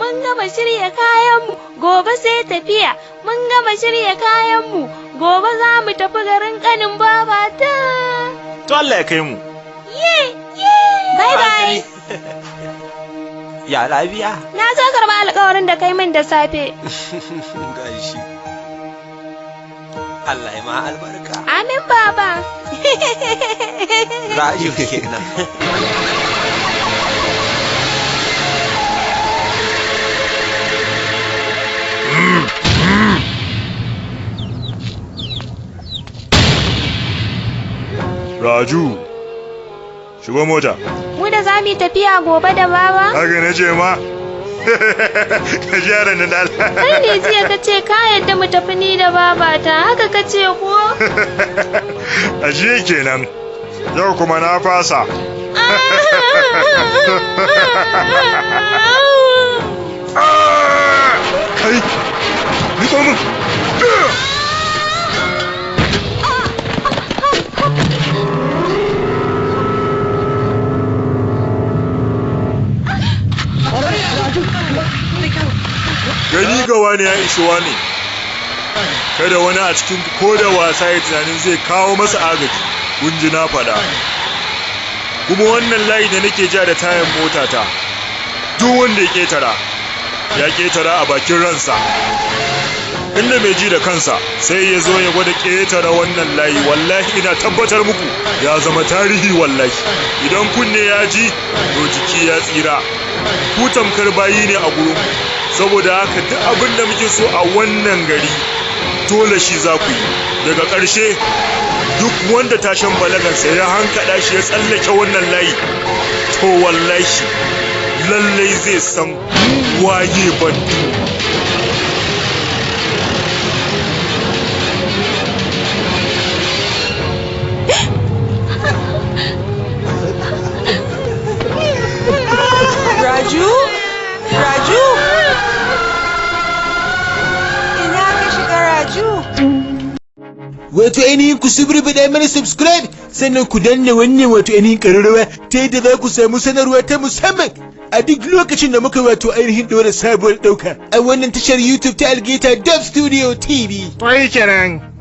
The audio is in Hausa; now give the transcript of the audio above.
mun gama shirya kayanmu, gobe sai tafiya. Mun gama shirya kayanmu, gobe za mu tafi garin ƙanin babata. To Allah ya kai mu. Bye bye. Ya lafiya? Na zo karɓa alƙawarin da kai min da safe. Gashi. Allah ya ma albarka. Amin baba. Rayu kenan. Raju, shigo mota. Mu da za mu yi tafiya gobe da baba? Haka na ce ma. Ka ji yaran nan da Allah. Kai ne jiya ka ce ka yadda mu tafi ni da babata, haka ka ce ko? Ajiye kenan. Yau kuma na fasa. Kai, riko min. Gani ga wani ya ishi wani. Kada wani a cikin ko da wasa ya tunanin zai kawo masa agaji. Kun ji na faɗa. Kuma wannan layi da nake ja da tayan motata, duk wanda ya ketara a bakin ransa. Inda mai ji da kansa sai ya zo ya gwada ketara wannan layi, wallahi ina tabbatar muku ya zama tarihi wallahi. Idan kunne ya ji to jiki ya tsira. Ku tamkar bayi ne a gurin, saboda haka duk abin da muke so a wannan gari dole shi za ku yi. Daga ƙarshe duk wanda tashin balagansa ya hankaɗa shi ya tsallake wannan layi, to wallahi lallai zai san waye bantu. Raju? Ina ka shiga Raju? Wato ainihin ku subrubida mana subscribe sannan ku danna wannan wato ainihin ƙararrawa ta yadda za ku samu sanarwa ta musamman a duk lokacin da muka wato ainihin ɗora sabuwar ɗauka a wannan tashar YouTube ta ALGAITA Dub Studio TV. Wai kenan.